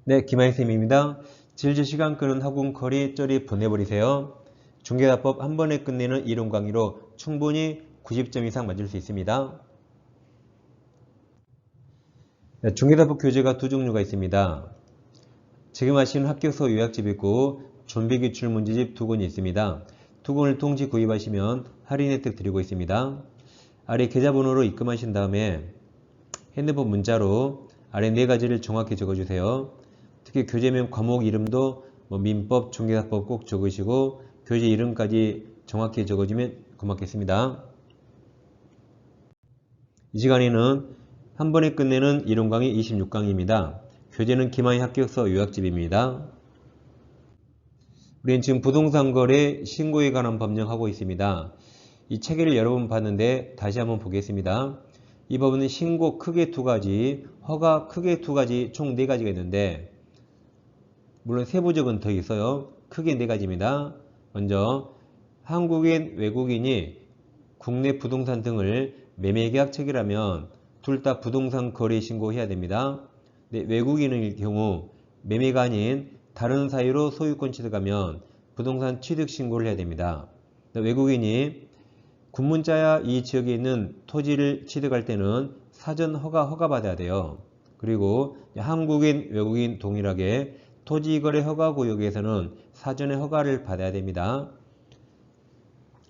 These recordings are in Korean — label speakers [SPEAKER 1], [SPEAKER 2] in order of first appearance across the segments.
[SPEAKER 1] 네, 김하희쌤입니다. 질질 시간 끄는 학원 커리 쩌리 보내버리세요. 중개사법 한 번에 끝내는 이론 강의로 충분히 90점 이상 맞을 수 있습니다. 네, 중개사법 교재가 두 종류가 있습니다. 지금 하시는 합격서 요약집 있고 좀비 기출 문제집 두 권이 있습니다. 두 권을 동시 구입하시면 할인 혜택 드리고 있습니다. 아래 계좌번호로 입금하신 다음에 핸드폰 문자로 아래 네 가지를 정확히 적어주세요. 특히 교재명 과목 이름도 민법, 중개사법 꼭 적으시고 교재 이름까지 정확히 적어주면 고맙겠습니다. 이 시간에는 한 번에 끝내는 이론 강의 26강의입니다. 교재는 김하희 합격서 요약집입니다. 우리는 지금 부동산 거래 신고에 관한 법령하고 있습니다. 이 체계를 여러 번 봤는데 다시 한번 보겠습니다. 이 법은 신고 크게 두 가지, 허가 크게 두 가지, 총 네 가지가 있는데 물론 세부적은 더 있어요. 크게 네 가지입니다. 먼저 한국인, 외국인이 국내 부동산 등을 매매계약 체결하면 둘 다 부동산 거래 신고해야 됩니다. 네, 외국인의 경우 매매가 아닌 다른 사유로 소유권 취득하면 부동산 취득 신고를 해야 됩니다. 외국인이 군문자야 이 지역에 있는 토지를 취득할 때는 사전 허가받아야 돼요. 그리고 한국인, 외국인 동일하게 토지거래 허가구역에서는 사전에 허가를 받아야 됩니다.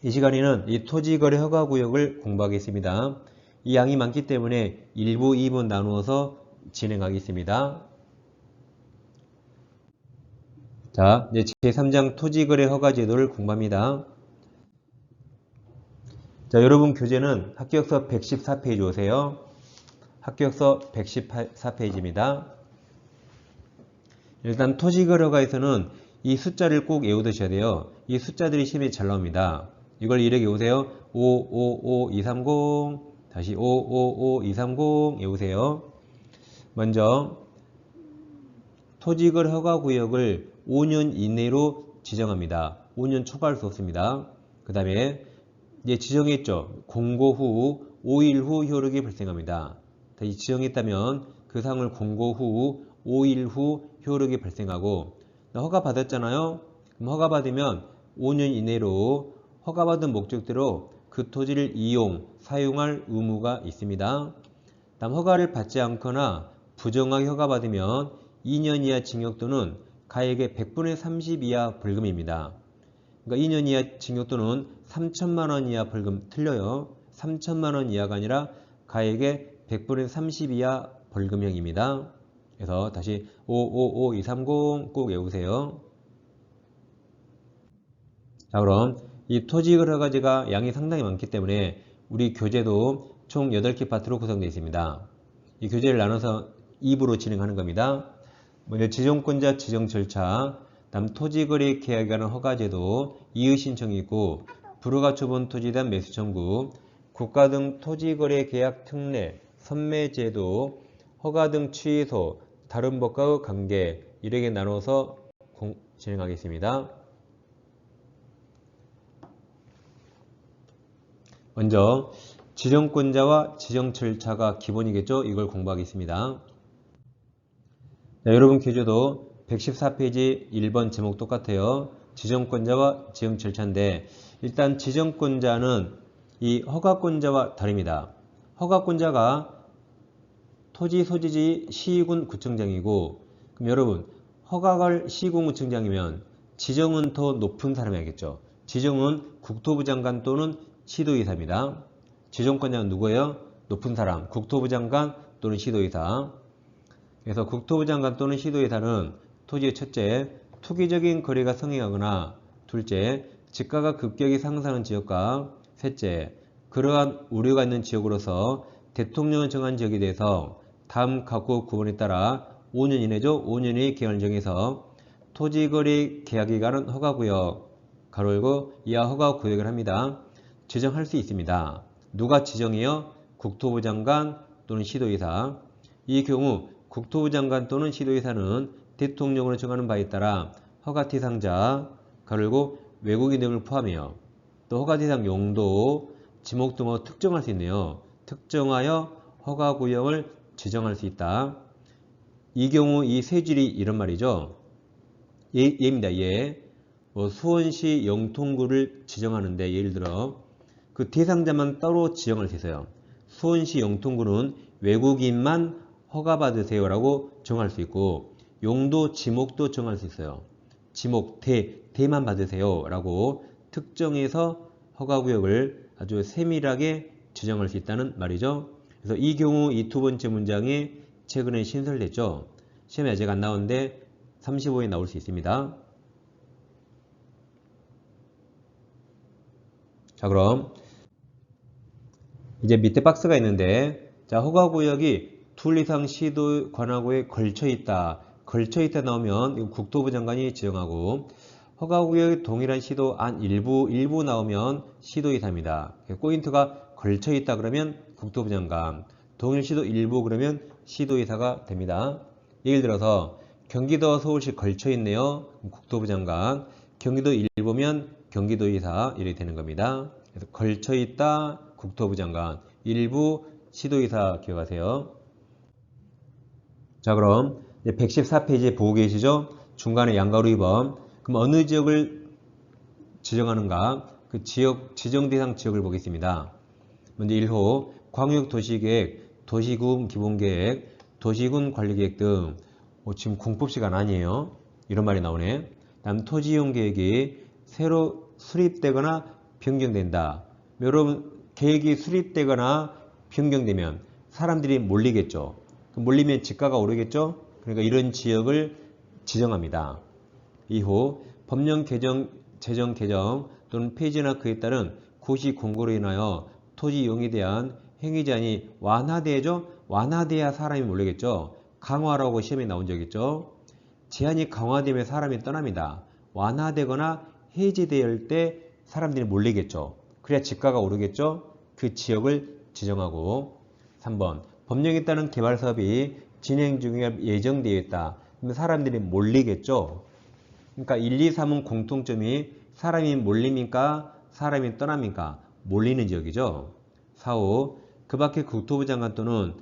[SPEAKER 1] 이 시간에는 이 토지거래 허가구역을 공부하겠습니다. 이 양이 많기 때문에 1부, 2부 나누어서 진행하겠습니다. 자, 이제 제3장 토지거래 허가제도를 공부합니다. 자, 여러분 교재는 합격서 114페이지 오세요. 합격서 114페이지입니다. 일단 토지거래허가에서는 이 숫자를 꼭 외워두셔야 돼요. 이 숫자들이 시험에 잘 나옵니다. 이걸 이렇게 외우세요. 555230 다시 555230 외우세요. 먼저 토지거래 허가구역을 5년 이내로 지정합니다. 5년 초과할 수 없습니다. 그 다음에 이제 지정했죠. 공고 후 5일 후 효력이 발생합니다. 다시 지정했다면 그 사항을 공고 후 5일 후 효력이 발생하고 허가 받았잖아요. 그럼 허가 받으면 5년 이내로 허가받은 목적대로 그 토지를 사용할 의무가 있습니다. 다음 허가를 받지 않거나 부정하게 허가받으면 2년 이하 징역 또는 가액의 100분의 30 이하 벌금입니다. 그러니까 2년 이하 징역 또는 3천만 원 이하 벌금 틀려요. 3천만 원 이하가 아니라 가액의 100분의 30 이하 벌금형입니다. 그래서 다시 555230 꼭 외우세요. 자, 그럼 이 토지거래허가제가 양이 상당히 많기 때문에 우리 교재도 총 8개 파트로 구성되어 있습니다. 이 교재를 나눠서 2부로 진행하는 겁니다. 먼저 지정권자 지정 절차, 다음 토지거래 계약에 관한 허가제도, 이의 신청이 있고 불허가 처분 토지에 대한 매수 청구, 국가 등 토지거래 계약 특례, 선매제도, 허가 등 취소, 다른 법과의 관계 이렇게 나눠서 진행하겠습니다. 먼저 지정권자와 지정 절차가 기본이겠죠. 이걸 공부하겠습니다. 자, 여러분 교재도 114페이지 1번 제목 똑같아요. 지정권자와 지정 절차인데 일단 지정권자는 이 허가권자와 다릅니다. 허가권자가 토지 소지지 시군 구청장이고 그럼 여러분 허가가 시군 구청장이면 지정은 더 높은 사람이 알겠죠. 지정은 국토부 장관 또는 시도의사입니다. 지정권자는 누구예요? 높은 사람, 국토부 장관 또는 시도의사. 그래서 국토부 장관 또는 시도의사는 토지의 첫째, 투기적인 거래가 성행하거나 둘째, 집가가 급격히 상승하는 지역과 셋째, 그러한 우려가 있는 지역으로서 대통령이 정한 지역에 대해서 다음 각국 구분에 따라 5년 이내죠. 5년 이내 기한을 정해서 토지거래 계약에 관한 허가구역, 가로 열고 이하 허가구역을 합니다. 지정할 수 있습니다. 누가 지정해요? 국토부 장관 또는 시도의사. 이 경우 국토부 장관 또는 시도의사는 대통령으로 정하는 바에 따라 허가 대상자, 가로 열고 외국인 등을 포함해요. 또 허가 대상 용도, 지목 등을 특정할 수 있네요. 특정하여 허가구역을 지정할 수 있다. 이 경우 이 세질이 이런 말이죠. 얘입니다. 얘. 수원시 영통구를 지정하는데 예를 들어 그 대상자만 따로 지정할 수 있어요. 수원시 영통구는 외국인만 허가받으세요라고 정할 수 있고 용도 지목도 정할 수 있어요. 지목 대만 받으세요라고 특정해서 허가구역을 아주 세밀하게 지정할 수 있다는 말이죠. 그래서 이 경우 이 두 번째 문장이 최근에 신설됐죠. 시험에 아직 안 나오는데 35에 나올 수 있습니다. 자, 그럼 이제 밑에 박스가 있는데 자, 허가구역이 둘 이상 시도 관하구에 걸쳐 있다 나오면 국토부 장관이 지정하고 허가구역이 동일한 시도 안 일부 나오면 시도의사입니다. 포인트가 걸쳐 있다 그러면 국토부 장관, 동일 시도 일부 그러면 시도의사가 됩니다. 예를 들어서 경기도와 서울시 걸쳐 있네요. 국토부 장관, 경기도 일부면 경기도의사 이렇게 되는 겁니다. 그래서 걸쳐 있다 국토부 장관, 일부 시도의사 기억하세요. 자, 그럼 114페이지에 보고 계시죠? 중간에 양가로 2번. 그럼 어느 지역을 지정하는가? 그 지역, 지정 대상 지역을 보겠습니다. 먼저 1호, 광역도시계획, 도시군 기본계획, 도시군 관리계획 등. 지금 공법 시간 아니에요. 이런 말이 나오네. 다음 토지이용 계획이 새로 수립되거나 변경된다. 여러분, 계획이 수립되거나 변경되면 사람들이 몰리겠죠. 몰리면 지가가 오르겠죠. 그러니까 이런 지역을 지정합니다. 2호, 법령 개정, 재정 개정 또는 폐지나 그에 따른 고시 공고로 인하여 토지 이용에 대한 행위 제한이 완화되죠. 완화돼야 사람이 몰리겠죠. 강화라고 시험에 나온 적 있죠. 제한이 강화되면 사람이 떠납니다. 완화되거나 해제될 때 사람들이 몰리겠죠. 그래야 지가가 오르겠죠. 그 지역을 지정하고 3번, 법령에 따른 개발 사업이 진행 중에 예정되어 있다. 그러면 사람들이 몰리겠죠. 그러니까 1, 2, 3은 공통점이 사람이 몰립니까? 사람이 떠납니까? 몰리는 지역이죠. 4, 5, 그 밖에 국토부 장관 또는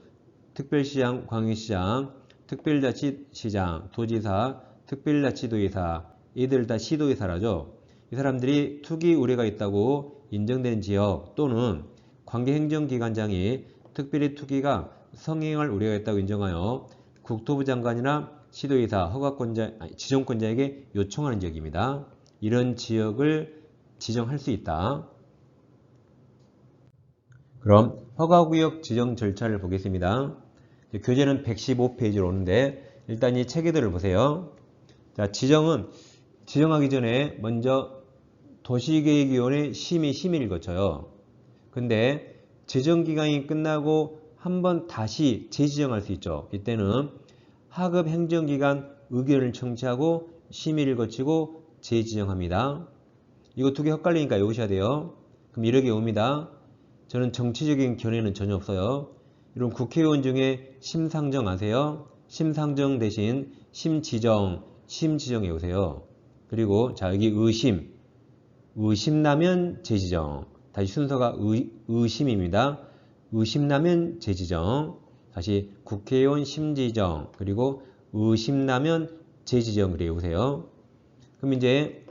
[SPEAKER 1] 특별시장, 광역시장, 특별자치시장, 도지사, 특별자치도의사, 이들 다 시도의사라죠. 이 사람들이 투기 우려가 있다고 인정된 지역 또는 관계행정기관장이 특별히 투기가 성행할 우려가 있다고 인정하여 국토부 장관이나 시도의사, 허가권자, 지정권자에게 요청하는 지역입니다. 이런 지역을 지정할 수 있다. 그럼 허가구역 지정 절차를 보겠습니다. 교재는 115페이지로 오는데 일단 이 체계들을 보세요. 자, 지정하기 전에 먼저 도시계획위원회 심의를 거쳐요. 근데 지정기간이 끝나고 한번 다시 재지정할 수 있죠. 이때는 하급 행정기관 의견을 청취하고 심의를 거치고 재지정합니다. 이거 두 개 헷갈리니까 외우셔야 돼요. 그럼 이렇게 옵니다. 저는 정치적인 견해는 전혀 없어요. 이런 국회의원 중에 심상정 아세요? 심상정 대신 심지정 외우세요. 그리고 자, 여기 의심 나면 재지정. 다시 순서가 의심입니다. 의심 나면 재지정. 다시 국회의원 심지정. 그리고 의심 나면 재지정. 그래 외우세요. 그럼 이제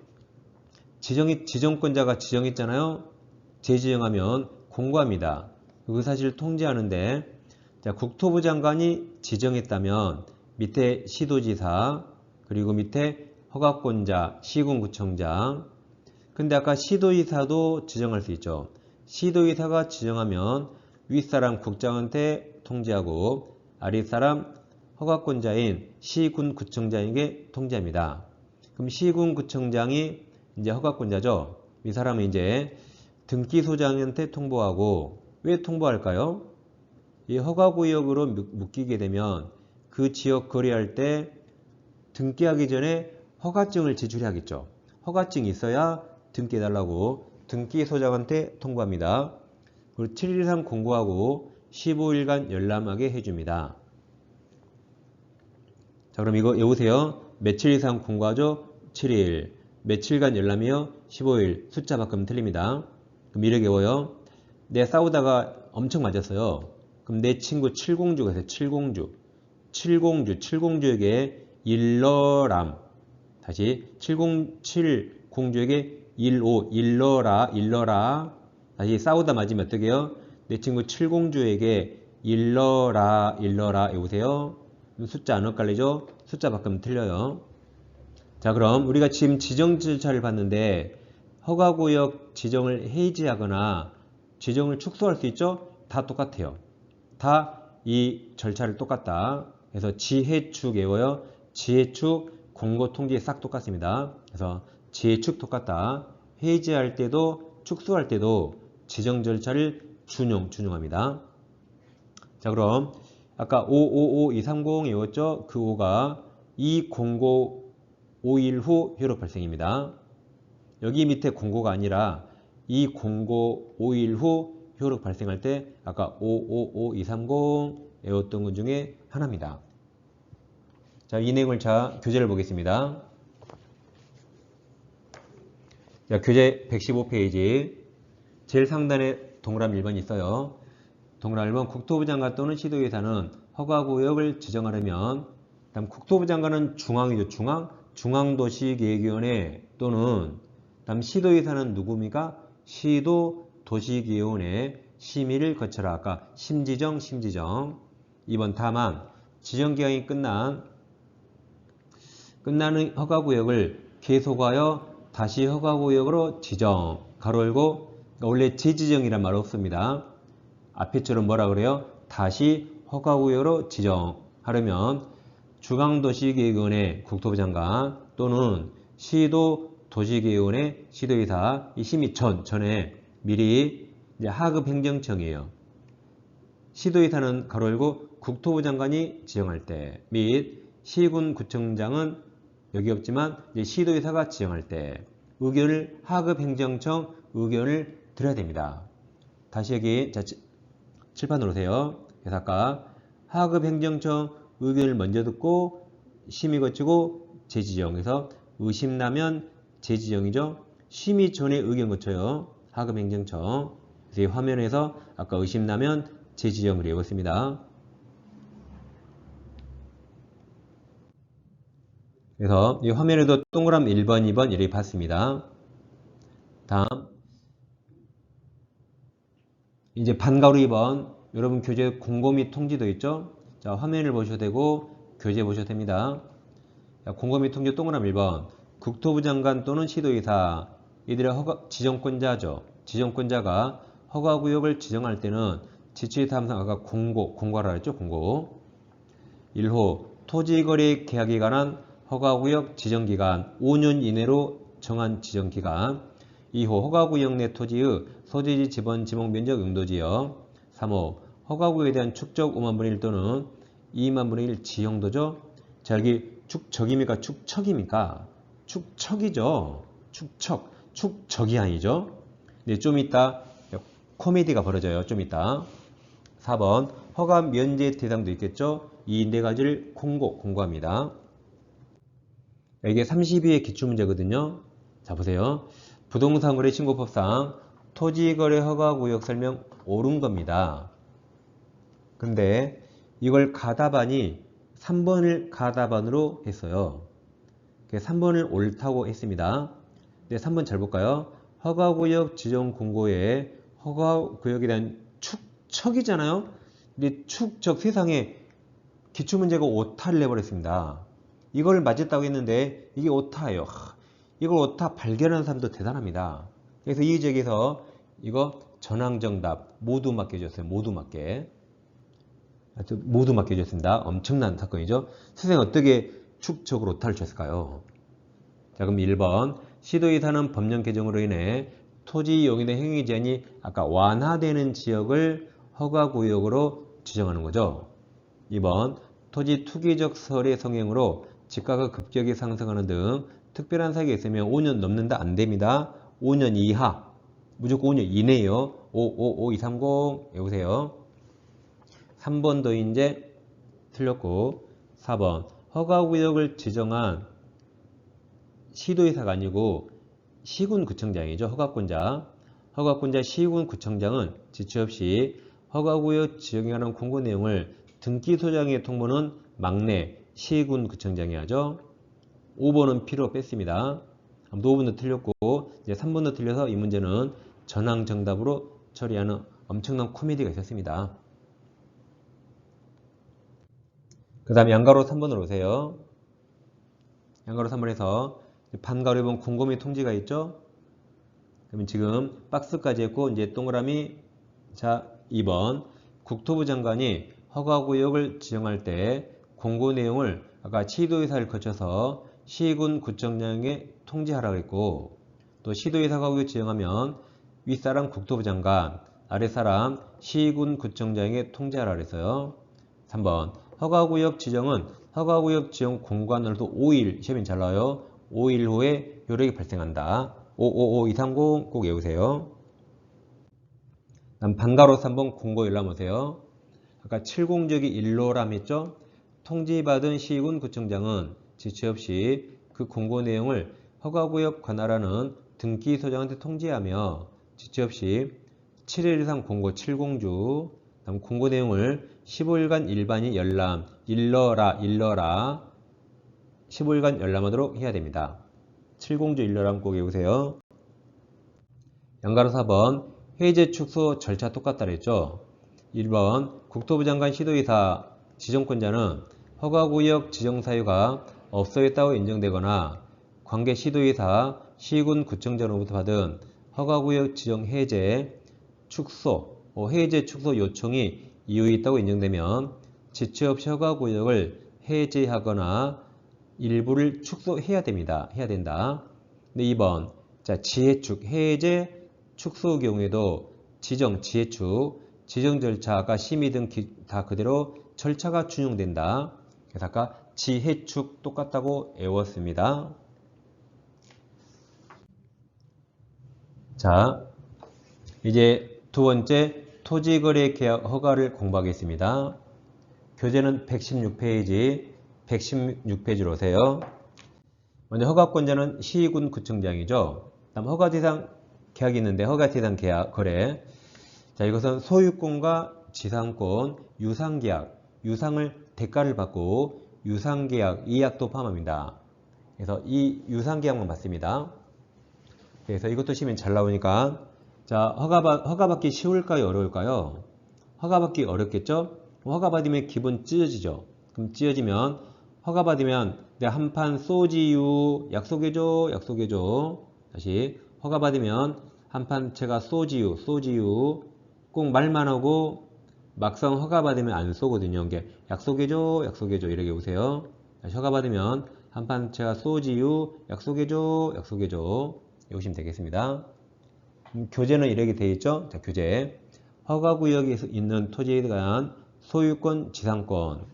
[SPEAKER 1] 지정권자가 지정했잖아요. 재지정하면 공고합니다. 그 사실을 통지하는데 자, 국토부 장관이 지정했다면 밑에 시도지사 그리고 밑에 허가권자 시군구청장. 근데 아까 시도의사도 지정할 수 있죠. 시도의사가 지정하면 윗사람 국장한테 통지하고 아랫사람 허가권자인 시군구청장에게 통지합니다. 그럼 시군구청장이 이제 허가권자죠. 이 사람은 이제 등기소장한테 통보하고 왜 통보할까요? 이 허가구역으로 묶이게 되면 그 지역 거래할 때 등기하기 전에 허가증을 제출해야겠죠. 허가증이 있어야 등기해달라고 등기소장한테 통보합니다. 그리고 7일 이상 공고하고 15일간 열람하게 해줍니다. 자, 그럼 이거 외우세요. 며칠 이상 공고하죠? 7일. 며칠간 열람이요? 15일. 숫자 바꾸면 틀립니다. 그럼 이렇게 외워요. 내 싸우다가 엄청 맞았어요. 그럼 내 친구 칠공주가 있어요. 칠공주. 7공주에게 일러람. 다시 7공주에게 일러라. 다시 싸우다 맞으면 어떻게 해요? 내 친구 7공주에게 일러라. 여보세요? 숫자 안 엇갈리죠? 숫자 바꾸면 틀려요. 자, 그럼 우리가 지금 지정 절차를 봤는데 허가구역 지정을 해지하거나 지정을 축소할 수 있죠? 다 똑같아요. 다 이 절차를 똑같다. 그래서 지해축 외워요. 지해축, 공고통지 싹 똑같습니다. 그래서 지해축 똑같다. 해지할 때도 축소할 때도 지정 절차를 준용합니다. 자, 그럼 아까 555230 외웠죠? 그 5가 205 5일 후 효력 발생입니다. 여기 밑에 공고가 아니라 205 5일 후 효력 발생할 때 아까 555230 외웠던 것 중에 하나입니다. 자, 이 내용을 교재를 보겠습니다. 자, 교재 115페이지 제일 상단에 동그라미 1번 있어요. 동그라미 1번 국토부 장관 또는 시도의사는 허가구역을 지정하려면 다음 국토부 장관은 중앙이죠. 중앙도시계획위원회 또는 다음 시도의사는 누굽니까? 시도도시계획위원회 심의를 거쳐라. 아까 심지정. 2번 다만 지정기간이 끝나는 허가구역을 계속하여 다시 허가구역으로 지정. 가로 열고 원래 재지정이란 말 없습니다. 앞에처럼 뭐라 그래요? 다시 허가구역으로 지정하려면 중앙도시계획위원회 국토부 장관 또는 시도도시계획위원회 시도의사 이 심의 전에 미리 이제 하급행정청이에요. 시도의사는 가로 열고 국토부 장관이 지정할 때 및 시군구청장은 여기 없지만 이제 시도의사가 지정할 때 의견을 하급행정청 의견을 드려야 됩니다. 다시 여기 칠판으로 오세요. 그래서 아까 하급행정청 의견을 먼저 듣고 심의 거치고 재지정해서 의심나면 재지정이죠. 심의 전에 의견 거쳐요. 하급행정청. 그래서 이 화면에서 아까 의심나면 재지정을 외웠습니다. 그래서 이 화면에도 동그라미 1번, 2번 이렇게 봤습니다. 다음 이제 반가로 2번 여러분 교재 공고 및 통지도 있죠? 자, 화면을 보셔도 되고 교재 보셔도 됩니다. 자, 공고 및 통지 동그라미 1번 국토부 장관 또는 시도의사 이들의 지정권자죠. 지정권자가 허가구역을 지정할 때는 지치사항상 아까 공고하라 했죠? 공고 1호 토지거래 계약에 관한 허가구역 지정기간 5년 이내로 정한 지정기간 2호 허가구역 내 토지의 소재지 지번 지목면적 용도지역 3호 허가구역에 대한 축적 5만 분의 1 또는 2만 분의 1 지형도죠. 자, 여기 축적입니까? 축척입니까? 축척이죠. 축척이 아니죠. 네, 좀 이따 코미디가 벌어져요. 좀 이따 4번 허가 면제 대상도 있겠죠. 이 네 가지를 공고합니다. 이게 32의 기출문제거든요. 자, 보세요. 부동산거래 신고법상 토지거래 허가구역 설명 옳은 겁니다. 근데 이걸 가답안이 3번을 가답안으로 했어요. 3번을 옳다고 했습니다. 네, 3번 잘 볼까요? 허가구역 지정 공고에 허가구역에 대한 축척이잖아요. 근데 축척 세상에 기출문제가 오타를 내버렸습니다. 이걸 맞았다고 했는데 이게 오타예요. 이걸 오타 발견한 사람도 대단합니다. 그래서 이 지역에서 이거 전항정답 모두 맡겨줬어요. 모두 맡겨줬습니다. 엄청난 사건이죠. 선생님 어떻게 축적으로 오타를 쳤을까요? 자, 그럼 1번 시도의사는 법령 개정으로 인해 토지 용인의 행위 제한이 아까 완화되는 지역을 허가구역으로 지정하는 거죠. 2번 토지 투기적 설의 성행으로 집가가 급격히 상승하는 등 특별한 사유가 있으면 5년 넘는다 안 됩니다. 5년 이하 무조건 5년 이내요. 555230 외우세요. 3번도 이제 틀렸고 4번 허가구역을 지정한 시도의사가 아니고 시군구청장이죠. 허가권자 시군구청장은 지체 없이 허가구역 지정에 관한 공고 내용을 등기소장에 통보는 막내 시군구청장이 하죠. 5번은 필요 뺐습니다. 5번도 틀렸고 이제 3번도 틀려서 이 문제는 전항 정답으로 처리하는 엄청난 코미디가 있었습니다. 그 다음에 양가로 3번으로 오세요. 양가로 3번에서 반가로 해본 곰곰이 통지가 있죠. 그러면 지금 박스까지 했고 이제 동그라미. 자, 2번 국토부 장관이 허가구역을 지정할 때 공고 내용을 아까 시도의사를 거쳐서 시군 구청장에게 통지하라고 했고, 또 시도의사 허가구역 지정하면 윗사람 국토부 장관, 아랫사람 시군 구청장에게 통지하라고 했어요. 3번 허가구역 지정은 허가구역 지정 공고한날도 5일, 시험이 잘 나와요. 5일 후에 효력이 발생한다. 555230 꼭 외우세요. 다음 반가로 3번 공고 열람 오세요. 아까 70적이 일로람 했죠. 통지받은 시군 구청장은 지체 없이 그 공고 내용을 허가구역 관할하는 등기소장한테 통지하며 지체 없이 7일 이상 공고 70주, 다음 공고 내용을 15일간 일반인 열람, 일러라 15일간 열람하도록 해야 됩니다. 70주 일러람 꼭 외우세요. 양가로 4번 해제 축소 절차 똑같다 그랬죠. 1번 국토부 장관 시도의사 지정권자는 허가구역 지정 사유가 없어졌다고 인정되거나 관계 시도의사 시군 구청장으로부터 받은 허가구역 지정 해제 축소 요청이 이유 있다고 인정되면 지체 없이 허가구역을 해제하거나 일부를 축소해야 됩니다. 해야 된다. 근데 2번 자 지해축 해제 축소 경우에도 지정 지해축 지정 절차가 심의 등 다 그대로 절차가 준용된다. 그래서 아까 지해축 똑같다고 외웠습니다. 자, 이제 두 번째 토지거래 계약 허가를 공부하겠습니다. 교재는 116페이지, 116페이지로 오세요. 먼저 허가권자는 시군 구청장이죠. 다음 허가 대상 계약이 있는데 허가 대상 계약 거래. 자, 이것은 소유권과 지상권, 유상계약, 유상을 대가를 받고 유상계약, 이약도 포함합니다. 그래서 이 유상계약만 받습니다. 그래서 이것도 시면 잘 나오니까 자 허가받기 쉬울까요? 어려울까요? 허가받기 어렵겠죠? 허가받으면 기분 찢어지죠. 그럼 찢어지면 허가받으면 내가 한판 소지유 약속해줘. 다시 허가받으면 한판 제가 소지유 꼭 말만 하고 막상 허가받으면 안 쏘거든요. 이게 약속해줘 이렇게 오세요. 허가받으면 한판 제가 소지유 약속해줘 외우시면 되겠습니다. 교재는 이렇게 되어 있죠. 자, 교재 허가구역에 있는 토지에 대한 소유권 지상권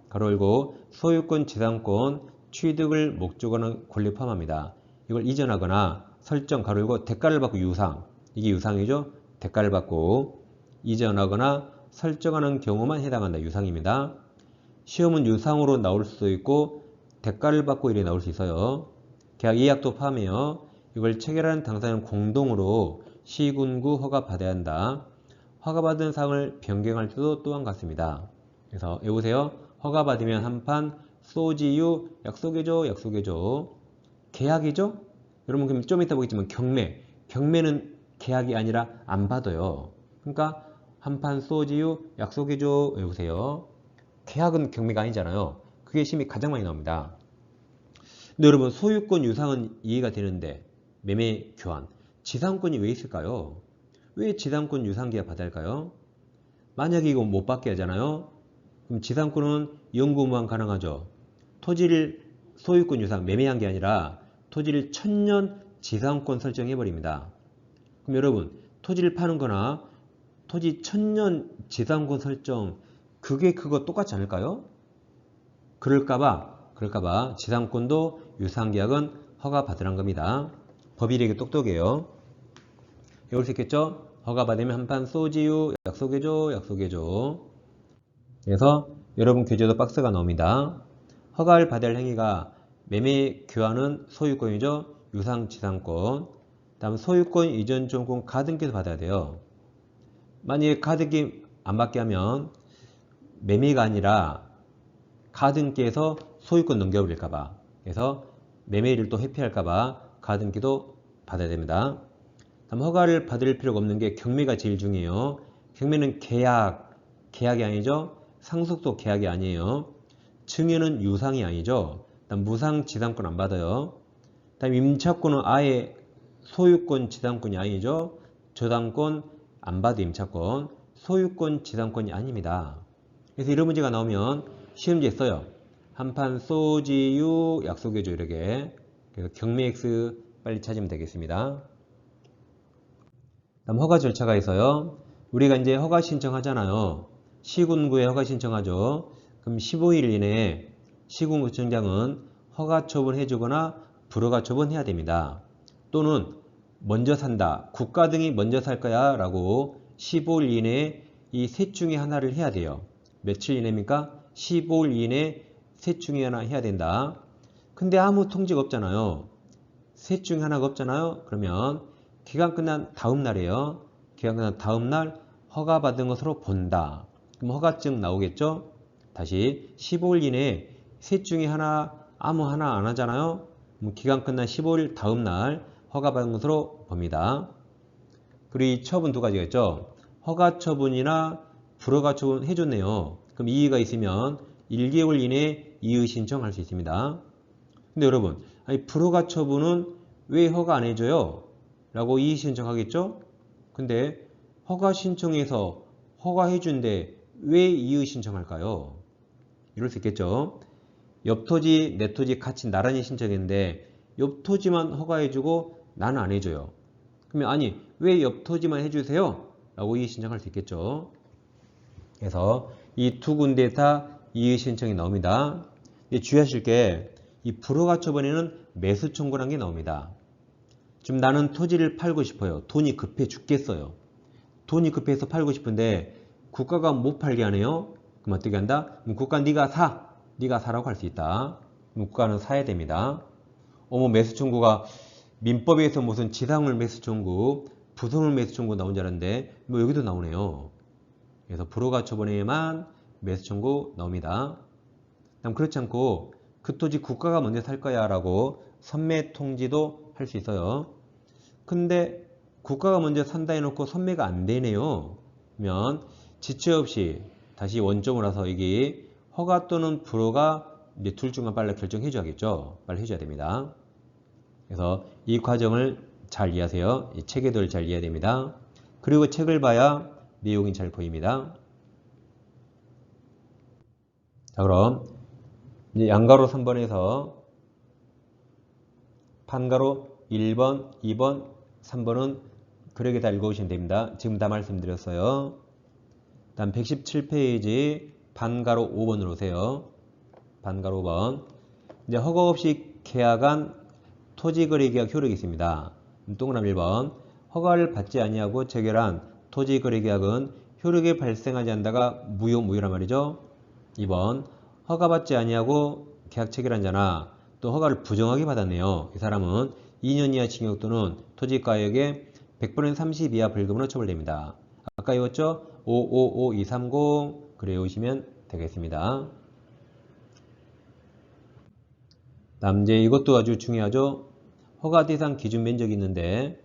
[SPEAKER 1] 가로 열고 소유권 지상권 취득을 목적으로 하는 권리 포함합니다. 이걸 이전하거나 설정 가로 열고 대가를 받고 유상 이게 유상이죠. 대가를 받고 이전하거나 설정하는 경우만 해당한다. 유상입니다. 시험은 유상으로 나올 수도 있고 대가를 받고 이렇게 나올 수 있어요. 계약 이약도 포함해요. 이걸 체결하는 당사자는 공동으로 시군구 허가 받아야 한다. 허가받은 사항을 변경할 때도 또한 같습니다. 그래서 외우세요. 허가받으면 한판 소지유 약속해줘 계약이죠? 여러분 그럼 좀 이따 보겠지만 경매는 계약이 아니라 안 받아요. 그러니까 한판 소지유 약속해줘 외우세요. 계약은 경매가 아니잖아요. 그게 심이 가장 많이 나옵니다. 근데 여러분 소유권 유상은 이해가 되는데 매매 교환 지상권이 왜 있을까요? 왜 지상권 유상계약 받아야 할까요? 만약에 이거 못 받게 하잖아요. 그럼 지상권은 영구무한 가능하죠. 토지를 소유권 유상 매매한 게 아니라 토지를 1000년 지상권 설정해버립니다. 그럼 여러분 토지를 파는 거나 토지 1000년 지상권 설정 그거 똑같지 않을까요? 그럴까봐 지상권도 유상계약은 허가받으란 겁니다. 법이 되게 똑똑해요. 외울 수 있겠죠? 허가받으면 한판 소지유 약속해줘 그래서 여러분 교재도 박스가 나옵니다. 허가를 받을 행위가 매매 교환은 소유권이죠. 유상 지상권 다음 소유권 이전 조건 가등기도 받아야 돼요. 만약에 가등기 안 받게 하면 매매가 아니라 가등기에서 소유권 넘겨버릴까봐. 그래서 매매일을 또 회피할까봐 가등기도 받아야 됩니다. 다음 허가를 받을 필요가 없는 게 경매가 제일 중요해요. 경매는 계약이 아니죠. 상속도 계약이 아니에요. 증여는 유상이 아니죠. 다음 무상 지상권 안 받아요. 다음 임차권은 아예 소유권 지상권이 아니죠. 저당권 안 받아 임차권. 소유권 지상권이 아닙니다. 그래서 이런 문제가 나오면 시험지에 써요. 한판 소지유 약속해줘 이렇게. 그래서 경매 X 빨리 찾으면 되겠습니다. 다음 허가 절차가 있어요. 우리가 이제 허가 신청하잖아요. 시군구에 허가 신청하죠. 그럼 15일 이내에 시군구청장은 허가 처분해주거나 불허가 처분해야 됩니다. 또는 먼저 산다. 국가 등이 먼저 살 거야 라고 15일 이내에 이 셋 중에 하나를 해야 돼요. 며칠 이내입니까? 15일 이내에 셋 중에 하나 해야 된다. 근데 아무 통지가 없잖아요. 셋 중에 하나가 없잖아요. 그러면 기간 끝난 다음 날이에요. 기간 끝난 다음 날 허가받은 것으로 본다. 그럼 허가증 나오겠죠? 다시 15일 이내에 셋 중에 하나 아무 하나 안 하잖아요. 그럼 기간 끝난 15일 다음 날 허가받은 것으로 봅니다. 그리고 이 처분 두 가지가 있죠. 허가 처분이나 불허가 처분 해줬네요. 그럼 이의가 있으면 1개월 이내에 이의 신청할 수 있습니다. 근데 여러분, 아니 불허가 처분은 왜 허가 안 해줘요? 라고 이의 신청하겠죠? 근데 허가 신청해서 허가해준데 왜 이의 신청할까요? 이럴 수 있겠죠? 옆 토지, 내 토지 같이 나란히 신청했는데 옆 토지만 허가해주고 나는 안 해줘요. 그러면 아니 왜 옆 토지만 해주세요? 라고 이의 신청할 수 있겠죠? 그래서 이 두 군데 다 이의 신청이 나옵니다. 주의하실 게 이 불허가 처분에는 매수 청구라는 게 나옵니다. 지금 나는 토지를 팔고 싶어요. 돈이 급해 죽겠어요. 돈이 급해서 팔고 싶은데 국가가 못 팔게 하네요. 그럼 어떻게 한다? 그럼 국가 네가 사. 네가 사라고 할 수 있다. 그럼 국가는 사야 됩니다. 매수 청구가 민법에서 무슨 지상물 매수 청구, 부속물 매수 청구 나온 줄 알았는데 뭐 여기도 나오네요. 그래서 불허가 처분에만 매수 청구 나옵니다. 그럼 그렇지 않고 그 토지 국가가 먼저 살 거야 라고 선매 통지도 할 수 있어요. 근데 국가가 먼저 산다 해놓고 선매가 안 되네요. 그러면 지체 없이 다시 원점으로 와서 여기 허가 또는 불허가 이제 둘 중간 빨리 결정해 줘야겠죠. 빨리 해줘야 됩니다. 그래서 이 과정을 잘 이해하세요. 이 체계도를 잘 이해해야 됩니다. 그리고 책을 봐야 내용이 잘 보입니다. 자, 그럼 이제 양가로 3번에서 판가로 1번, 2번, 3번은 그렇게 다 읽어오시면 됩니다. 지금 다 말씀드렸어요. 다음 117페이지 반가로 5번으로 오세요. 반가로 5번. 이제 허가 없이 계약한 토지거래계약 효력이 있습니다. 동그라미 1번. 허가를 받지 아니하고 체결한 토지거래계약은 효력이 발생하지 않다가 무효란 말이죠. 2번. 허가받지 아니하고 계약 체결한 자나 또 허가를 부정하게 받았네요. 이 사람은 2년 이하 징역 또는 토지가액의 100분의 30 이하 벌금으로 처벌됩니다. 아까 외웠죠? 555230 그래 오시면 되겠습니다. 다음 이제 이것도 아주 중요하죠. 허가 대상 기준 면적이 있는데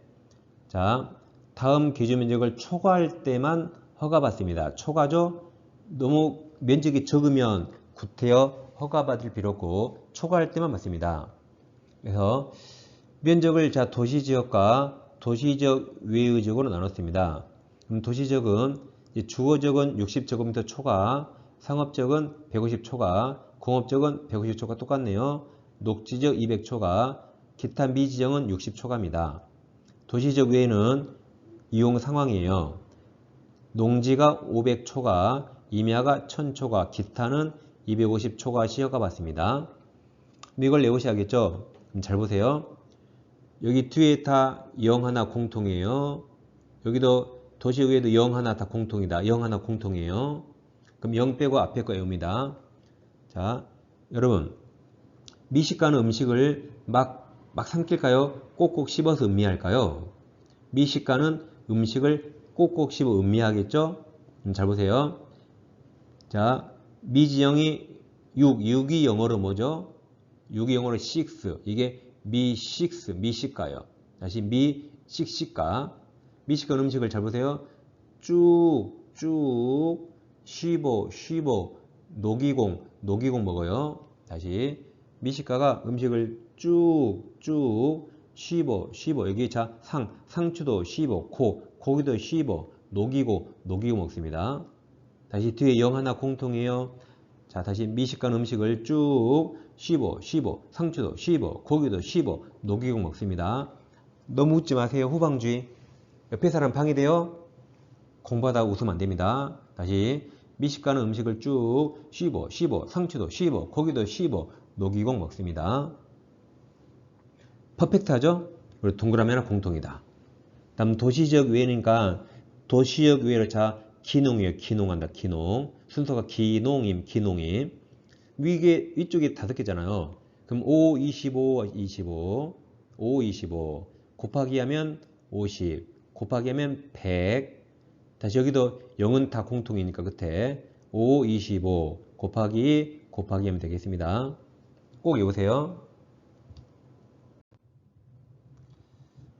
[SPEAKER 1] 자 다음 기준 면적을 초과할 때만 허가받습니다. 초과죠? 너무 면적이 적으면 구태여 허가받을 필요 없고 초과할 때만 받습니다. 그래서 면적을 자 도시지역과 도시지역 외의 지역으로 나눴습니다. 그럼 도시지역은 주거지역은 60제곱미터 초과, 상업지역은 150초과, 공업지역은 150초과 똑같네요. 녹지지역 200초과, 기타 미지역은 60초과입니다. 도시지역 외에는 이용 상황이에요. 농지가 500초과, 임야가 1000초과, 기타는 250초과 시허가 받습니다. 이걸 외우셔야겠죠? 그럼 잘 보세요. 여기 뒤에 다 0 하나 공통이에요. 여기도 도시 위에도 0 하나 다 공통이다. 0 하나 공통이에요. 그럼 0 빼고 앞에 거 외웁니다. 자, 여러분 미식가는 음식을 막 삼킬까요? 꼭꼭 씹어서 음미할까요? 미식가는 음식을 꼭꼭 씹어 음미하겠죠? 잘 보세요. 자, 미지영이 6이 영어로 뭐죠? 6이 영어로 6. 이게 미식가요. 다시 미식가. 미식가 음식을 잘 보세요. 쭉, 쉬보, 녹이공 먹어요. 다시 미식가가 음식을 쭉, 쉬보. 여기 자, 상추도 쉬보, 고기도 쉬보, 녹이고 먹습니다. 다시 뒤에 영 하나 공통이에요. 자, 다시 미식가 음식을 쭉 쉬보, 상추도 쉬보, 고기도 쉬보, 녹이고 먹습니다. 너무 웃지 마세요. 후방주의. 옆에 사람 방해돼요? 공부하다 웃으면 안 됩니다. 다시 미식가는 음식을 쭉 쉬보, 상추도 쉬보, 고기도 쉬보, 녹이고 먹습니다. 퍼펙트하죠? 그리고 동그라미 하나 공통이다. 다음 도시지역 외니까 도시역 외로 자 기농이에요. 기농한다. 기농. 순서가 기농임. 위쪽에 5개잖아요. 그럼 5, 25 곱하기 하면 50 곱하기 하면 100. 다시 여기도 0은 다 공통이니까 끝에 5, 25 곱하기 하면 되겠습니다. 꼭 외우세요.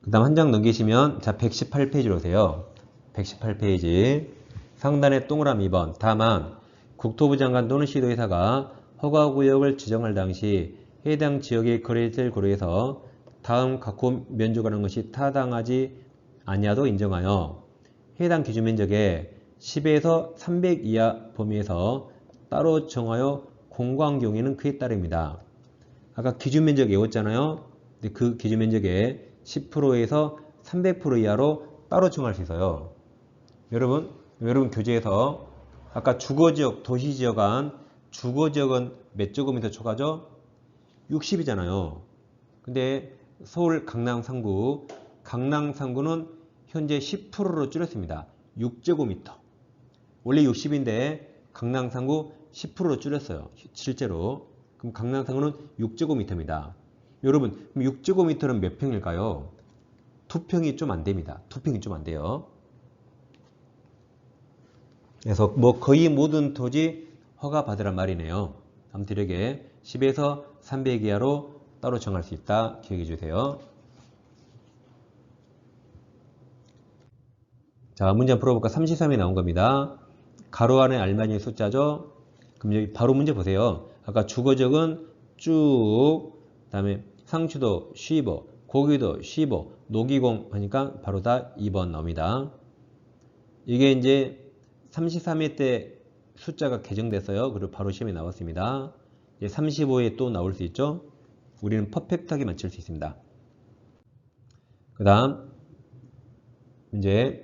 [SPEAKER 1] 그 다음 한 장 넘기시면 자 118페이지로 오세요. 118페이지 상단에 동그라미 2번. 다만 국토부 장관 또는 시도의사가 허가구역을 지정할 당시 해당 지역의 거래를 고려해서 다음 각호 면적하는 것이 타당하지 아니하도 인정하여 해당 기준 면적의 10에서 300 이하 범위에서 따로 정하여 공고한 경우에는 그에 따릅니다. 아까 기준 면적 외웠잖아요. 근데 그 기준 면적의 10%에서 300% 이하로 따로 정할 수 있어요. 여러분 교재에서 아까 주거지역, 도시지역 안 주거지역은 몇 제곱미터 초과죠? 60이잖아요. 근데 서울 강남 상구는 현재 10%로 줄였습니다. 6제곱미터. 원래 60인데 강남 상구 10%로 줄였어요. 실제로. 그럼 강남 상구는 6제곱미터입니다. 여러분, 6제곱미터는 몇 평일까요? 2평이 좀 안 됩니다. 2평이 좀 안 돼요. 그래서 뭐 거의 모든 토지 허가 받으란 말이네요. 아무튼 이렇게 10에서 300 이하로 따로 정할 수 있다. 기억해 주세요. 자, 문제 한번 풀어볼까? 33이 나온 겁니다. 가로 안에 알맞은 숫자죠. 그럼 여기 바로 문제 보세요. 아까 주거적은 쭉, 그 다음에 상추도 쉬보, 고기도 쉬보, 녹이공 하니까 바로 다 2번 나옵니다. 이게 이제 33회 때 숫자가 개정됐어요. 그리고 바로 시험에 나왔습니다. 이제 35회 또 나올 수 있죠. 우리는 퍼펙트하게 맞출 수 있습니다. 그 다음 이제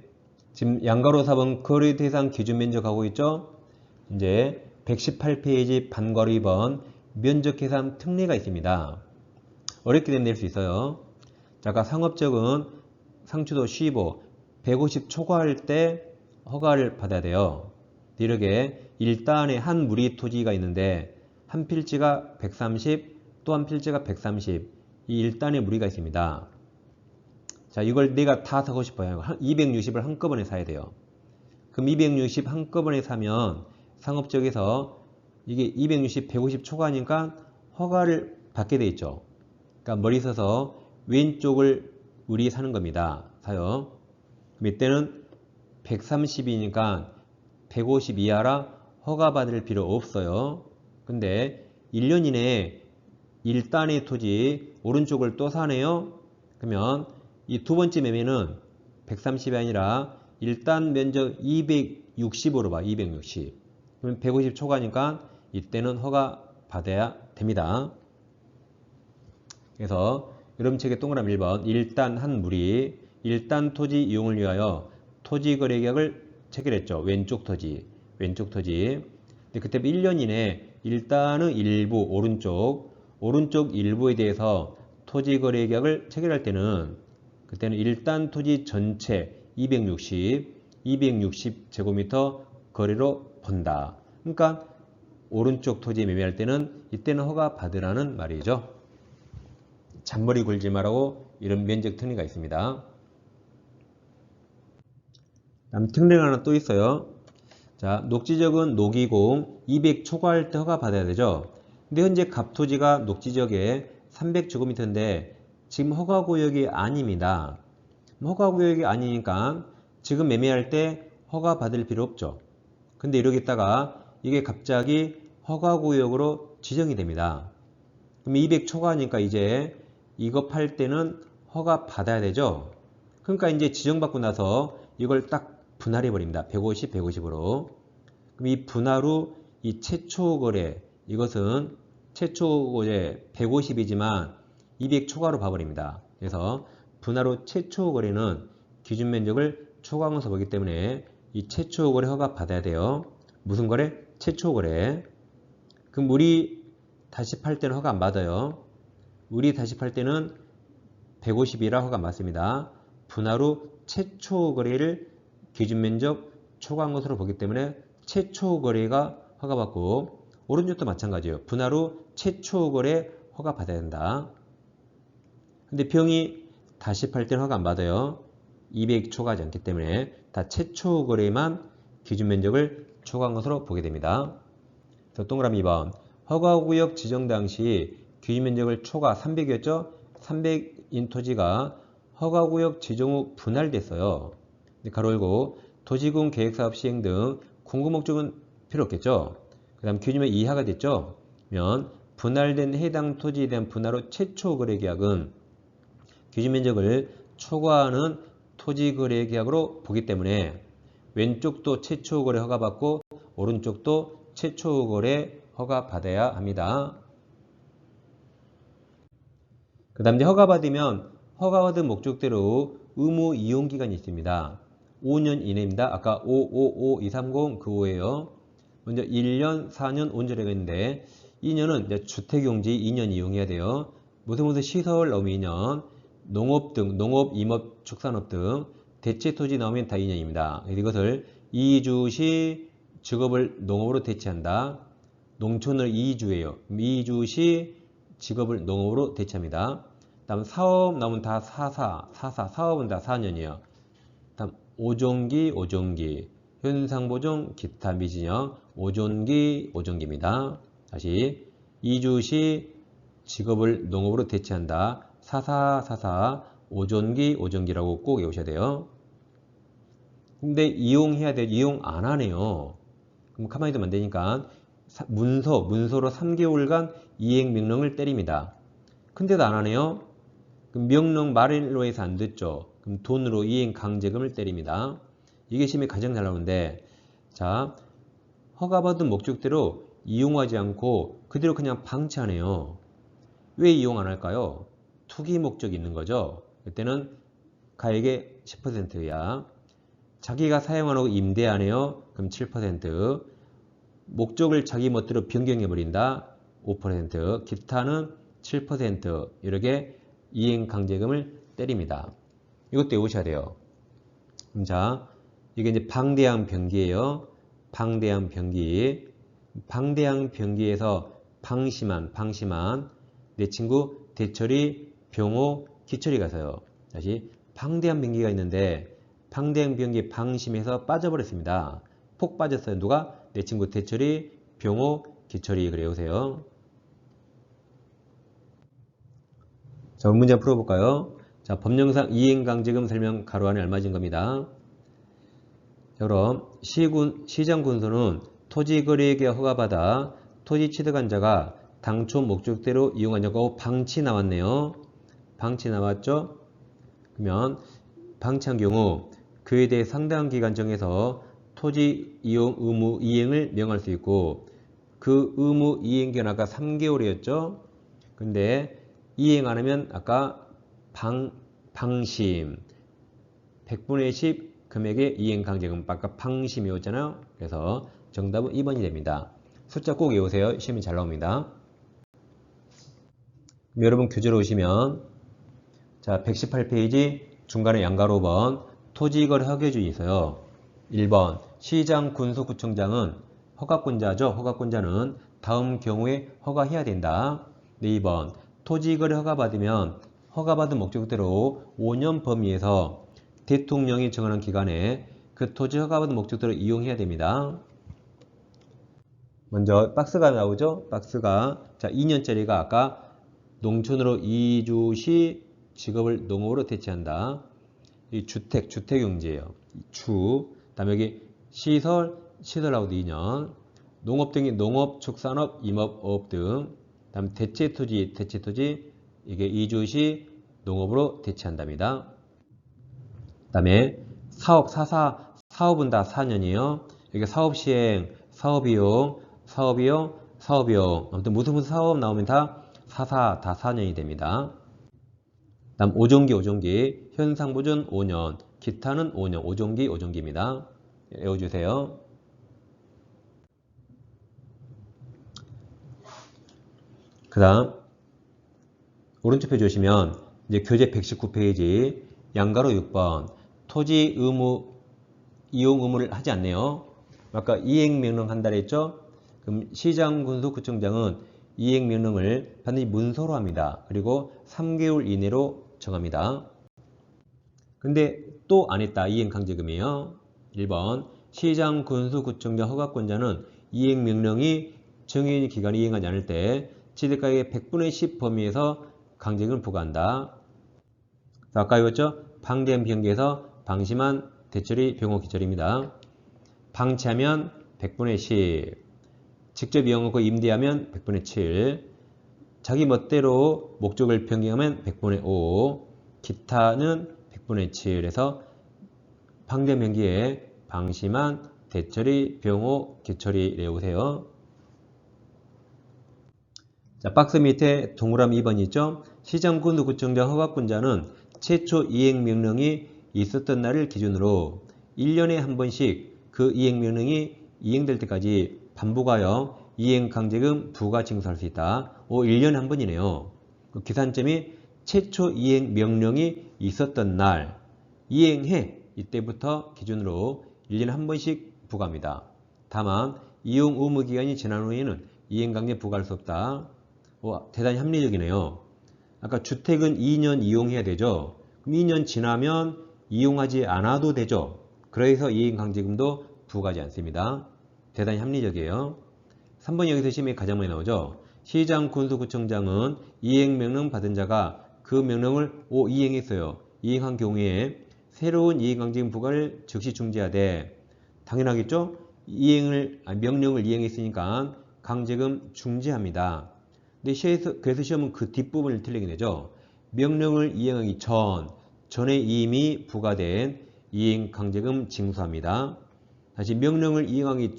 [SPEAKER 1] 지금 양가로 4번 거래 대상 기준 면적 하고 있죠. 이제 118페이지 반괄호 2번 면적 계산 특례가 있습니다. 어렵게 낼 수 있어요. 자, 아까 상업적은 상추도 15, 150 초과할 때 허가를 받아야 돼요. 이렇게 1단에 한 무리 토지가 있는데 한 필지가 130, 또 한 필지가 130. 이 1단의 무리가 있습니다. 자, 이걸 내가 다 사고 싶어요. 260을 한꺼번에 사야 돼요. 그럼 260 한꺼번에 사면 상업적에서 이게 260, 150 초과하니까 허가를 받게 돼 있죠. 그러니까 머리 서서 왼쪽을 우리 사는 겁니다. 사요. 그럼 이때는 130이니까 150 이하라 허가받을 필요 없어요. 근데 1년 이내에 1단의 토지 오른쪽을 또 사네요. 그러면 이 두 번째 매매는 130이 아니라 1단 면적 260으로 봐. 260. 그러면 150 초과니까 이때는 허가 받아야 됩니다. 그래서 여러분 책에 동그라미 1번 1단 한 무리 1단 토지 이용을 위하여 토지 거래 계약을 체결했죠. 왼쪽 토지. 근데 그때 1년 이내에 1단의 일부 오른쪽 일부에 대해서 토지 거래 계약을 체결할 때는 그때는 1단 토지 전체 260 제곱미터 거래로 본다. 그러니까 오른쪽 토지 매매할 때는 이때는 허가 받으라는 말이죠. 잔머리 굴지 말라고 이런 면적 특례가 있습니다. 다음 특례가 하나 또 있어요. 자, 녹지적은 녹이고 200 초과할 때 허가 받아야 되죠. 근데 현재 갑토지가 녹지적에 300제곱미터인데 지금 허가구역이 아닙니다. 허가구역이 아니니까 지금 매매할 때 허가 받을 필요 없죠. 근데 이러겠다가 이게 갑자기 허가구역으로 지정이 됩니다. 그럼 200 초과하니까 이제 이거 팔 때는 허가 받아야 되죠. 그러니까 이제 지정받고 나서 이걸 딱 분할해 버립니다. 150, 150으로. 그럼 이 분할 후 이 최초 거래, 이것은 최초 거래 150이지만 200 초과로 봐버립니다. 그래서 분할 후 최초 거래는 기준 면적을 초과하면서 보기 때문에 이 최초 거래 허가 받아야 돼요. 무슨 거래? 최초 거래. 그럼 우리 다시 팔 때는 허가 안 받아요. 우리 다시 팔 때는 150이라 허가 맞습니다. 분할 후 최초 거래를 기준 면적 초과한 것으로 보기 때문에 최초 거래가 허가받고, 오른쪽도 마찬가지예요. 분할 후 최초 거래 허가 받아야 된다. 근데 병이 다시 팔 때는 허가 안 받아요. 200 초과하지 않기 때문에 다 최초 거래만 기준 면적을 초과한 것으로 보게 됩니다. 그래서 동그라미 2번. 허가구역 지정 당시 기준 면적을 초과 300이었죠? 300인 토지가 허가구역 지정 후 분할됐어요. 가로 열고 도시군 계획사업 시행 등 공급 목적은 필요 없겠죠. 그 다음 기준면 이하가 됐죠. 그러면 분할된 해당 토지에 대한 분할 후 최초 거래 계약은 기준 면적을 초과하는 토지 거래 계약으로 보기 때문에 왼쪽도 최초 거래 허가받고 오른쪽도 최초 거래 허가 받아야 합니다. 그 다음 이제 허가받으면 허가받은 목적대로 의무 이용 기간이 있습니다. 5년 이내입니다. 아까 555230 그 5예요. 먼저 1년, 4년, 5년이라고 했는데 2년은 이제 주택용지 2년 이용해야 돼요. 무슨 시설 나오면 2년, 농업 등, 농업, 임업, 축산업 등 대체토지 나오면 다 2년입니다. 이것을 이주시 직업을 농업으로 대체한다. 농촌을 이주해요. 이주시 직업을 농업으로 대체합니다. 다음 사업 나오면 다 사업은 다 4년이에요. 다음 5종기, 현상보종, 기타 미진영, 5종기입니다. 다시 이주시 직업을 농업으로 대체한다. 5종기라고 꼭 외우셔야 돼요. 근데 이용해야 돼요. 이용 안 하네요. 그럼 가만히 두면 안 되니까 문서로 3개월간 이행 명령을 때립니다. 근데도 안 하네요. 그럼 명령 말로 해서 안 듣죠. 그럼 돈으로 이행 강제금을 때립니다. 이게 시험에 가장 잘 나오는데, 자, 허가받은 목적대로 이용하지 않고 그대로 그냥 방치하네요. 왜 이용 안 할까요? 투기 목적이 있는 거죠. 이때는 가액의 10%야. 자기가 사용 안 하고 임대 안 해요. 그럼 7%. 목적을 자기 멋대로 변경해버린다. 5%. 기타는 7%. 이렇게 이행강제금을 때립니다. 이것도 외우셔야 돼요. 자, 이게 이제 방대항 변기예요. 방대항 변기. 방대항 변기에서 방심한 내 친구 대철이, 병호, 기철이 가서요. 다시 방대항 변기가 있는데 방대항 변기 방심해서 빠져버렸습니다. 폭 빠졌어요. 누가? 내 친구 대철이, 병호, 기철이. 그래 오세요. 자, 문제 한번 풀어볼까요? 자, 법령상 이행강제금 설명 가로 안에 알맞은 겁니다. 자, 그럼 시장군소는 토지거래계약 허가받아 토지 취득한 자가 당초 목적대로 이용하냐고 방치 나왔네요. 방치 나왔죠? 그러면 방치한 경우 그에 대해 상당한 기간 정해서 토지 이용 의무 이행을 명할 수 있고, 그 의무 이행기간 아까 3개월이었죠? 근데 이행 안 하면 아까 방심 100분의 10 금액의 이행강제금 아까 방심이었잖아요. 그래서 정답은 2번이 됩니다. 숫자 꼭 외우세요. 시험이 잘 나옵니다. 여러분 교재로 오시면 자 118페이지 중간에 양가로 5번 토지거래 허가준이 있어요. 1번 시장군소구청장은 허가권자죠. 허가권자는 다음 경우에 허가해야 된다. 2번 토지거래 허가받으면 허가받은 목적대로 5년 범위에서 대통령이 정하는 기간에 그 토지 허가받은 목적대로 이용해야 됩니다. 먼저 박스가 나오죠. 박스가 자 2년짜리가 아까 농촌으로 이주 시 직업을 농업으로 대체한다. 이 주택용지예요. 다음에 여기 시설하고도 2년. 농업 등이 농업, 축산업, 임업, 어업 등. 다음 대체토지 이게 이주 시 농업으로 대체한답니다. 다음에 사업은 다 4년이에요. 여기 사업시행, 사업비용. 아무튼 무슨 사업 나오면 다 다 4년이 됩니다. 다음 오종기. 현상보존 5년, 기타는 5년. 오종기입니다. 외워주세요. 그 다음 오른쪽 페이지 오시면 이제 교재 119페이지 양가로 6번 토지 의무 이용 의무를 하지 않네요. 아까 이행명령 한다 했죠. 그럼 시장, 군수, 구청장은 이행명령을 반드시 문서로 합니다. 그리고 3개월 이내로 정합니다. 근데 또 안 했다. 이행강제금이에요. 1번 시장, 군수, 구청장 허가권자는 이행명령이 정해진 기간에 이행하지 않을 때 취득가액의 100분의 10 범위에서 강제금을 부과한다. 아까 이었죠? 방대한 비용계에서 방심한 대처리 병호 기철입니다. 방치하면 100분의 10, 직접 이용하고 임대하면 100분의 7, 자기 멋대로 목적을 변경하면 100분의 5, 기타는 100분의 7에서 방대한 변기에 방심한 대처리 병호 기철이 외우세요. 자, 박스 밑에 동그라미 2번 있죠? 시장군수 구청장 허가권자는 최초 이행명령이 있었던 날을 기준으로 1년에 한 번씩 그 이행명령이 이행될 때까지 반복하여 이행강제금 부과 징수할 수 있다. 1년에 한 번이네요. 그 계산점이 최초 이행명령이 있었던 날 이행해 이때부터 기준으로 1년에 한 번씩 부과합니다. 다만 이용 의무 기간이 지난 후에는 이행강제 부과할 수 없다. 대단히 합리적이네요. 아까 주택은 2년 이용해야 되죠. 그럼 2년 지나면 이용하지 않아도 되죠. 그래서 이행강제금도 부과하지 않습니다. 대단히 합리적이에요. 3번 여기서 시험에 가장 많이 나오죠. 시장, 군수, 구청장은 이행명령 받은 자가 그 명령을 이행했어요. 이행한 경우에 새로운 이행강제금 부과를 즉시 중지하되 당연하겠죠? 명령을 이행했으니까 강제금 중지합니다. 근데 그래서 시험은 그 뒷부분을 틀리게 되죠. 명령을 이행하기 전에 이미 부과된 이행강제금 징수합니다. 다시 명령을 이행하기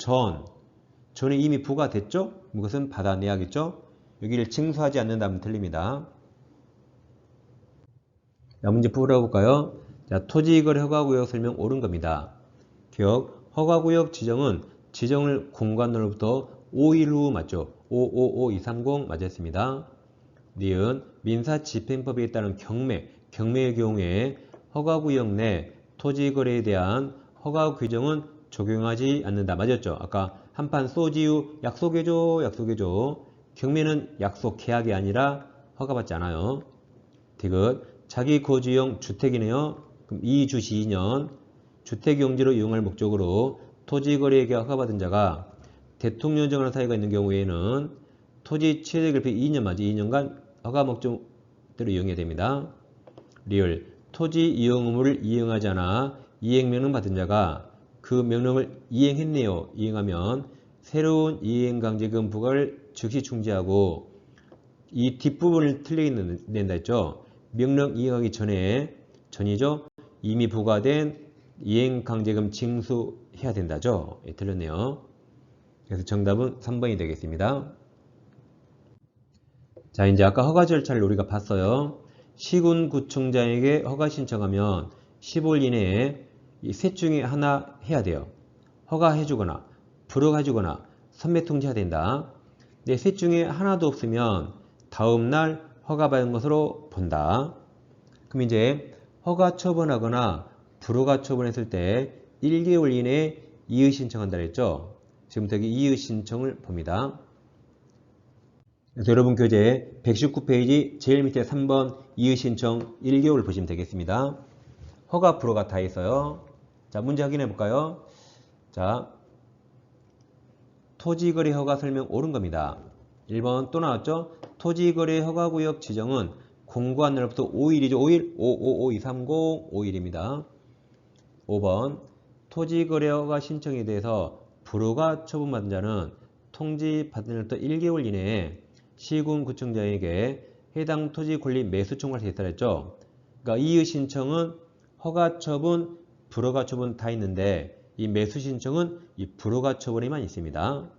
[SPEAKER 1] 전에 이미 부과됐죠? 이것은 받아내야겠죠? 여기를 징수하지 않는다면 틀립니다. 자, 문제 풀어볼까요? 자, 토지거래 허가구역 설명 옳은 겁니다. 기억, 허가구역 지정을 공간으로부터 5일 후 맞죠? 555230 맞았습니다. 니은 민사집행법에 따른 경매의 경우에 허가구역 내 토지거래에 대한 허가 규정은 적용하지 않는다. 맞았죠? 아까 한판 소지유 약속해줘. 경매는 약속 계약이 아니라 허가받지 않아요. 디귿 자기 거주용 주택이네요. 그럼 이주시 2년 주택용지로 이용할 목적으로 토지거래에 허가받은 자가 대통령 정하는 사유가 있는 경우에는 토지 취득일피 2년 맞지? 2년간 허가 목적대로 이용해야 됩니다. 리을 토지 이용 의무를 이행하지 않아 이행명령 받은 자가 그 명령을 이행했네요. 이행하면 새로운 이행강제금 부과를 즉시 중지하고 이 뒷부분을 틀리게 낸다 했죠. 명령 이행하기 전이죠. 이미 부과된 이행강제금 징수해야 된다죠. 예, 틀렸네요. 그래서 정답은 3번이 되겠습니다. 자, 이제 아까 허가 절차를 우리가 봤어요. 시군구청장에게 허가 신청하면 15일 이내에 이 셋 중에 하나 해야 돼요. 허가해주거나 불허해주거나 선배통지해야 된다. 근데 셋 중에 하나도 없으면 다음날 허가받은 것으로 본다. 그럼 이제 허가 처분하거나 불허가 처분했을 때 1개월 이내에 이의 신청한다 했죠. 지금부터 여기 이의 신청을 봅니다. 그래서 여러분 교재 119페이지 제일 밑에 3번 이의 신청 1개월 보시면 되겠습니다. 허가 불허가 다 있어요. 자, 문제 확인해 볼까요? 자, 토지거래 허가 설명 옳은 겁니다. 1번 또 나왔죠? 토지거래 허가구역 지정은 공고한 날부터 5일이죠. 5일 555230 5일입니다. 5번 토지거래 허가 신청에 대해서 불허가 처분받은 자는 통지 받은 날부터 1개월 이내에 시군구청장에게 해당 토지 권리 매수 청구할 수 있다 했죠. 그러니까 이의 신청은 허가 처분, 불허가 처분 다 있는데 이 매수 신청은 이 불허가 처분에만 있습니다.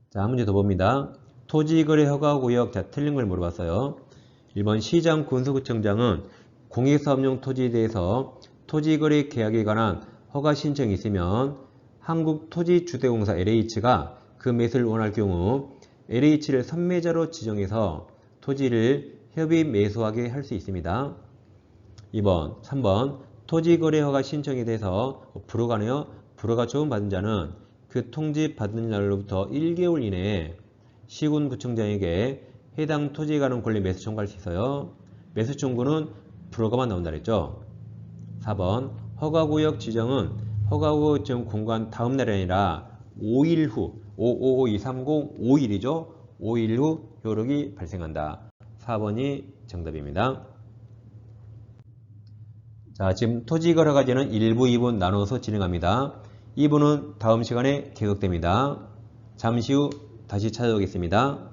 [SPEAKER 1] 자, 문제 더 봅니다. 토지거래 허가구역, 자, 틀린 걸 물어봤어요. 1번 시장 군수구청장은 공익사업용 토지에 대해서 토지거래 계약에 관한 허가 신청이 있으면 한국토지주택공사 LH가 그 매수를 원할 경우 LH를 선매자로 지정해서 토지를 협의 매수하게 할 수 있습니다. 2번, 3번 토지거래 허가 신청에 대해서 불허가네요. 불허가 처분받은 자는 그 통지 받은 날로부터 1개월 이내에 시군구청장에게 해당 토지에 관한 권리 매수 청구할 수 있어요. 매수 청구는 불허가만 나온다 그랬죠. 4번 허가구역 지정은 허가구역 지정 공고한 다음 날이 아니라 5일 후 555230 5일이죠. 5일 후 효력이 발생한다. 4번이 정답입니다. 자, 지금 토지거래 과제는 1부, 2부 나눠서 진행합니다. 2부는 다음 시간에 계속됩니다. 잠시 후 다시 찾아오겠습니다.